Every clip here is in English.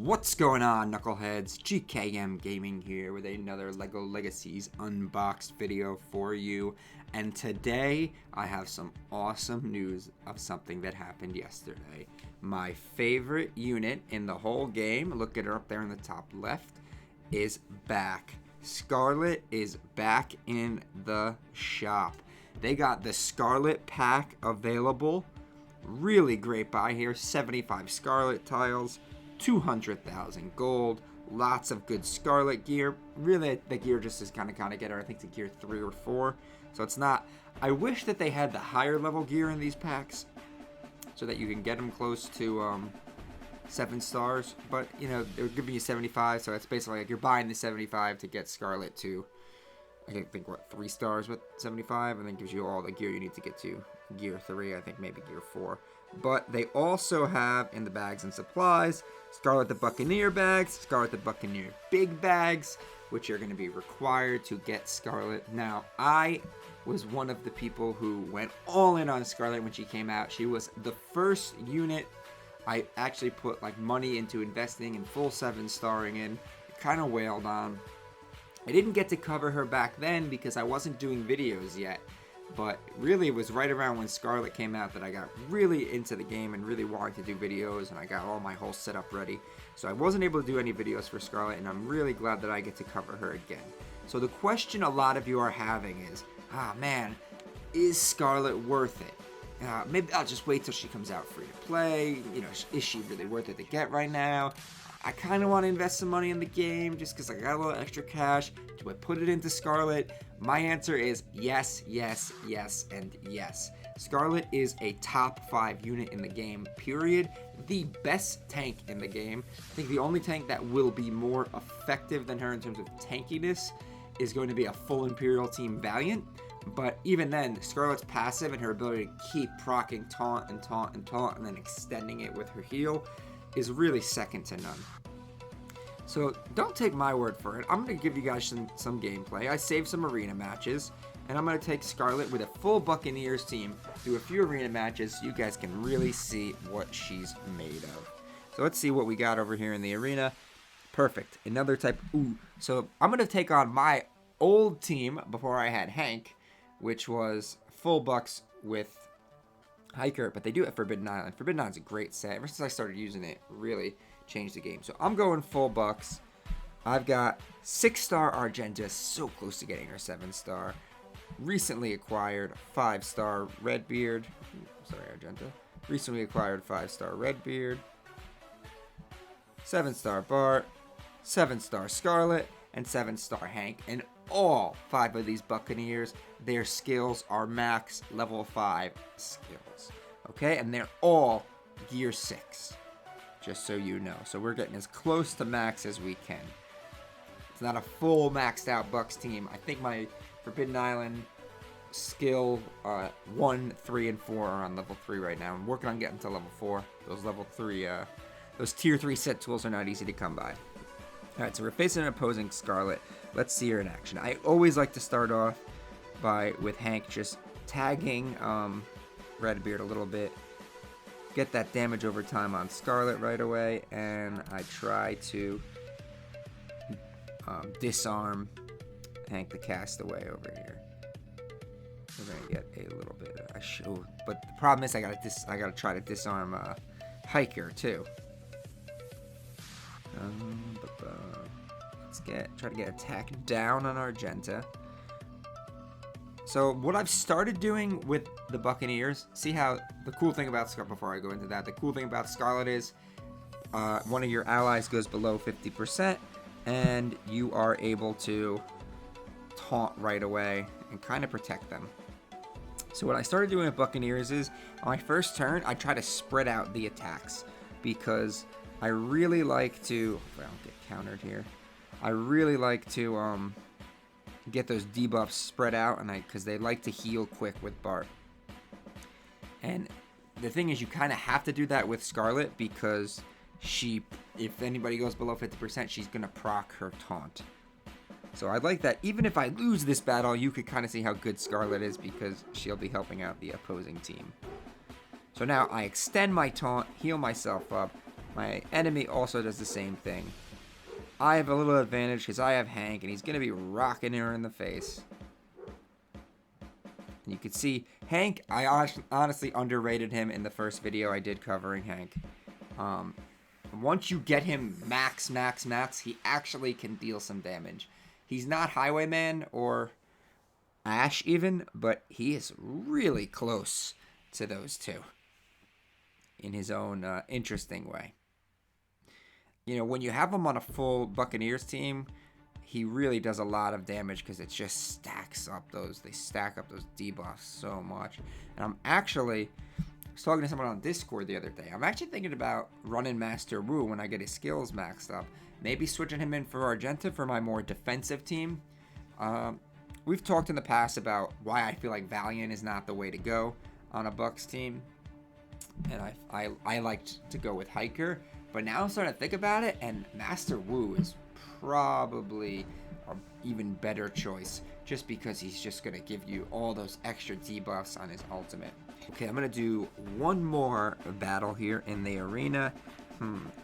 What's going on, knuckleheads? GKM Gaming here with another LEGO Legacies Unboxed video for you. And today, I have some awesome news of something that happened yesterday. My favorite unit in the whole game, look at her up there in the top left, is back. Scarlet is back in the shop. They got the Scarlet pack available. Really great buy here, 75 Scarlet tiles. 200,000 gold, lots of good Scarlet gear. Really, the gear just is kind of get her, I think, to gear 3 or 4. So it's not. I wish that they had the higher level gear in these packs so that you can get them close to 7 stars. But, you know, they're giving you 75, so it's basically like you're buying the 75 to get Scarlet to, I think, what, 3 stars with 75, and then gives you all the gear you need to get to gear 3, I think maybe gear 4. But they also have in the bags and supplies Scarlet the Buccaneer bags, Scarlet the Buccaneer big bags, which are going to be required to get Scarlet. Now, I was one of the people who went all in on Scarlet when she came out. She was the first unit I actually put like money into investing in full 7-starring in. Kind of wailed on. I didn't get to cover her back then because I wasn't doing videos yet. But really, it was right around when Scarlet came out that I got really into the game and really wanted to do videos, and I got all my whole setup ready. So I wasn't able to do any videos for Scarlet, and I'm really glad that I get to cover her again. So the question a lot of you are having is, man, is Scarlet worth it? Maybe I'll just wait till she comes out free to play. You know, is she really worth it to get right now? I kind of want to invest some money in the game just because I got a little extra cash. Do I put it into Scarlet? My answer is yes, yes, yes, and yes. Scarlet is a top 5 unit in the game, period. The best tank in the game. I think the only tank that will be more effective than her in terms of tankiness is going to be a full Imperial Team Valiant. But even then, Scarlet's passive and her ability to keep proccing taunt and taunt and taunt and then extending it with her heal is really second to none. So don't take my word for it. I'm going to give you guys some gameplay. I saved some arena matches, and I'm going to take Scarlet with a full Buccaneers team, do a few arena matches so you guys can really see what she's made of. So let's see what we got over here in the arena. Perfect. Another type. Ooh. So I'm going to take on my old team before I had Hank, which was full Bucks with Hiker, but they do it at Forbidden Island. Forbidden Island's a great set. Ever since I started using it, really changed the game. So I'm going full Bucks. I've got 6-star Argenta, so close to getting her 7-star. Recently acquired 5-star Redbeard. Sorry, Argenta. Recently acquired 5-star Redbeard. 7-star Bart. 7-star Scarlet. And 7-star Hank. And all 5 of these Buccaneers, their skills are max level 5 skills. Okay, and they're all gear 6. Just so you know. So we're getting as close to max as we can. It's not a full maxed out Bucks team. I think my Forbidden Island skill 1, 3, and 4 are on level 3 right now. I'm working on getting to level 4. Those level 3, those tier 3 set tools are not easy to come by. Alright, so we're facing an opposing Scarlet. Let's see her in action. I always like to start off with Hank just tagging Redbeard a little bit. Get that damage over time on Scarlet right away, and I try to disarm Hank the Castaway over here. We're gonna get a little bit of a show, but the problem is I gotta try to disarm Hiker too. Let's try to get attack down on Argenta. So what I've started doing with the Buccaneers, see how the cool thing about Scarlet, before I go into that, the cool thing about Scarlet is one of your allies goes below 50% and you are able to taunt right away and kind of protect them. So what I started doing with Buccaneers is on my first turn, I try to spread out the attacks because I really like to, if I don't get countered here, I really like to get those debuffs spread out, and because they like to heal quick with Bart. And the thing is, you kind of have to do that with Scarlet because if anybody goes below 50%, she's gonna proc her taunt. So I like that. Even if I lose this battle, you could kind of see how good Scarlet is because she'll be helping out the opposing team. So now I extend my taunt, heal myself up, My enemy also does the same thing. I have a little advantage because I have Hank, and he's going to be rocking her in the face. And you can see Hank, I honestly underrated him in the first video I did covering Hank. Once you get him max, he actually can deal some damage. He's not Highwayman or Ash even, but he is really close to those two in his own interesting way. You know, when you have him on a full Buccaneers team, he really does a lot of damage because it just stacks up those. They stack up those debuffs so much. And I was talking to someone on Discord the other day. I'm actually thinking about running Master Wu when I get his skills maxed up. Maybe switching him in for Argenta for my more defensive team. We've talked in the past about why I feel like Valiant is not the way to go on a Bucks team. And I liked to go with Hiker. But now I'm starting to think about it, and Master Wu is probably an even better choice just because he's just going to give you all those extra debuffs on his ultimate. Okay, I'm going to do one more battle here in the arena.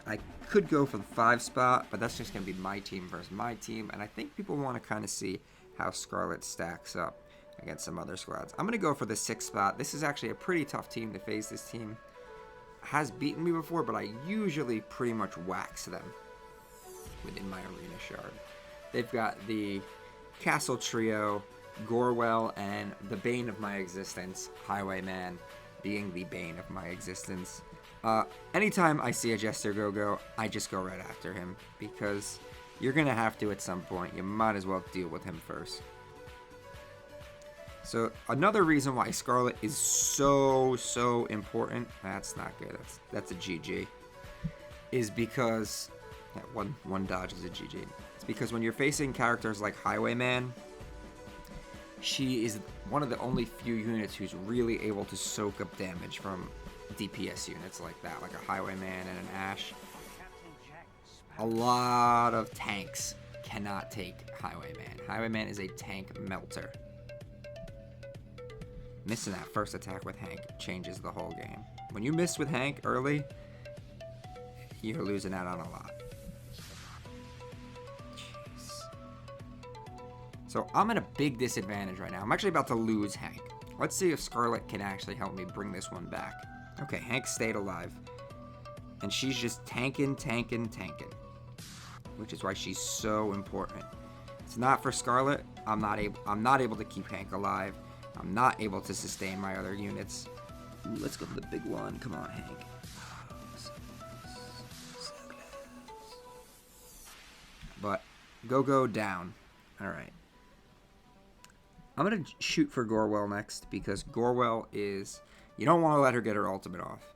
I could go for the 5 spot, but that's just going to be my team versus my team, and I think people want to kind of see how Scarlet stacks up against some other squads. I'm going to go for the 6 spot. This is actually a pretty tough team to face. This team has beaten me before, but I usually pretty much wax them within my arena shard. They've got the Castle Trio, Gorwell, and the bane of my existence, Highwayman, being the bane of my existence. Anytime I see a Jester Go-Go, I just go right after him, because you're going to have to at some point. You might as well deal with him first. So another reason why Scarlet is so important, that's not good, that's a GG, is because, one dodge is a GG. It's because when you're facing characters like Highwayman, she is one of the only few units who's really able to soak up damage from DPS units like that, like a Highwayman and an Ash. A lot of tanks cannot take Highwayman. Highwayman is a tank melter. Missing that first attack with Hank changes the whole game. When you miss with Hank early, you're losing out on a lot. Jeez. So I'm at a big disadvantage right now. I'm actually about to lose Hank. Let's see if Scarlet can actually help me bring this one back. Okay, Hank stayed alive. And she's just tanking. Which is why she's so important. It's not for Scarlet. I'm not able to keep Hank alive. I'm not able to sustain my other units. Ooh, let's go for the big one. Come on, Hank. But go down. Alright. I'm going to shoot for Gorwell next because Gorwell is... You don't want to let her get her ultimate off.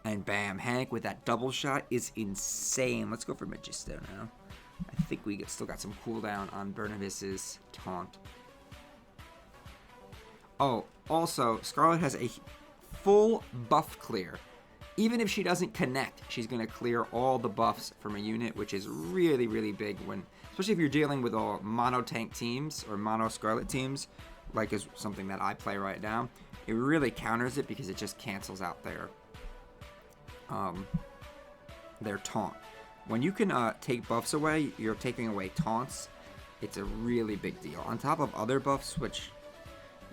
And bam, Hank with that double shot is insane. Let's go for Magisto now. I think we still got some cooldown on Bernabis's taunt. Oh, also, Scarlet has a full buff clear. Even if she doesn't connect, she's going to clear all the buffs from a unit, which is really big, especially if you're dealing with all mono tank teams or mono Scarlet teams, like is something that I play right now. It really counters it because it just cancels out their taunt. When you can take buffs away, you're taking away taunts. It's a really big deal. On top of other buffs, which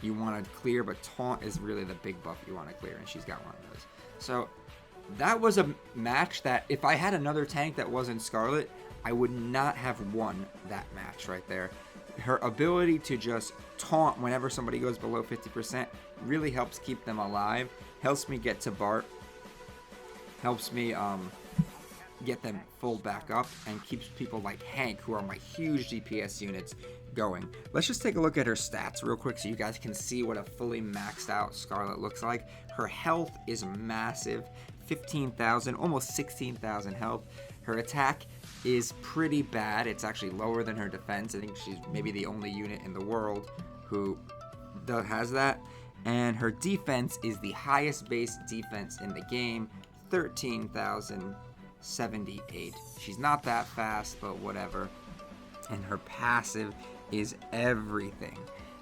you want to clear, but taunt is really the big buff you want to clear, and she's got one of those. So that was a match that if I had another tank that wasn't Scarlet, I would not have won that match right there. Her ability to just taunt whenever somebody goes below 50% really helps keep them alive, helps me get to Bart, helps me get them full back up, and keeps people like Hank, who are my huge DPS units, going. Let's just take a look at her stats real quick so you guys can see what a fully maxed out Scarlet looks like. Her health is massive, 15,000, almost 16,000 health. Her attack is pretty bad. It's actually lower than her defense. I think she's maybe the only unit in the world who has that. And her defense is the highest base defense in the game, 13,078. She's not that fast, but whatever. And her passive is everything.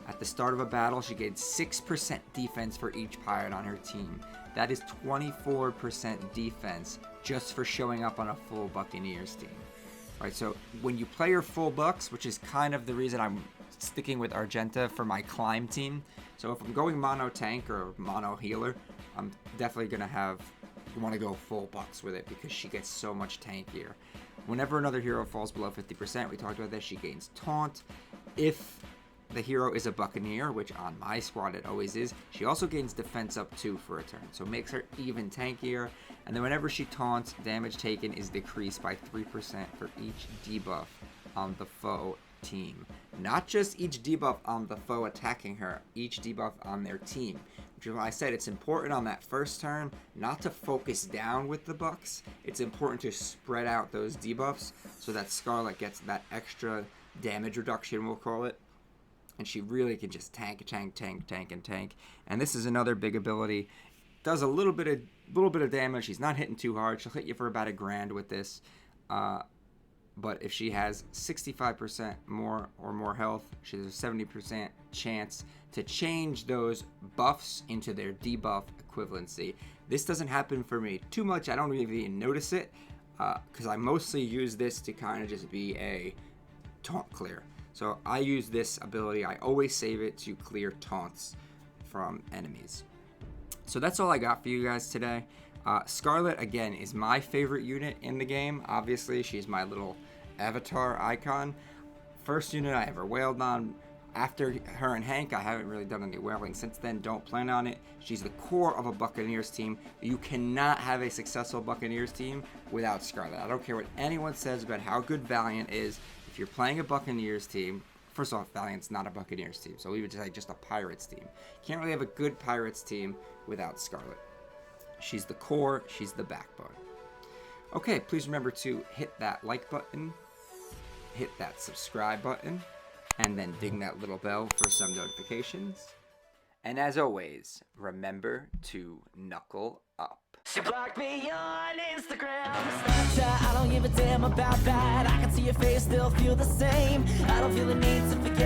At the start of a battle, she gets 6% defense for each pirate on her team. That is 24% defense just for showing up on a full Buccaneers team. Right, so when you play your full Bucks, which is kind of the reason I'm sticking with Argenta for my climb team. So if I'm going mono tank or mono healer, I'm definitely going to want to go full Bucks with it because she gets so much tankier. Whenever another hero falls below 50%, we talked about this, she gains taunt. If the hero is a Buccaneer, which on my squad it always is, she also gains defense up 2 for a turn, so it makes her even tankier. And then whenever she taunts, damage taken is decreased by 3% for each debuff on the foe team. Not just each debuff on the foe attacking her, each debuff on their team. Which is why I said it's important on that first turn not to focus down with the Bucks. It's important to spread out those debuffs so that Scarlet gets that extra damage reduction, we'll call it. And she really can just tank. And this is another big ability. Does a little bit of damage. She's not hitting too hard. She'll hit you for about $1,000 with this. But if she has 65% more health, she has a 70% chance to change those buffs into their debuff equivalency. This doesn't happen for me too much. I don't even notice it because I mostly use this to kind of just be a taunt clear. So I use this ability. I always save it to clear taunts from enemies. So that's all I got for you guys today. Scarlet, again, is my favorite unit in the game. Obviously, she's my little avatar icon. First unit I ever wailed on. After her and Hank, I haven't really done any wailing since then. Don't plan on it. She's the core of a Buccaneers team. You cannot have a successful Buccaneers team without Scarlet. I don't care what anyone says about how good Valiant is. If you're playing a Buccaneers team, first off, Valiant's not a Buccaneers team, so we would say just a Pirates team. Can't really have a good Pirates team without Scarlet. She's the core, she's the backbone. Okay, please remember to hit that like button, hit that subscribe button, and then ding that little bell for some notifications. And as always, remember to knuckle up. She blocked me on Instagram, Snapchat, I don't give a damn about that. I can see your face, still feel the same. I don't feel the need to forget.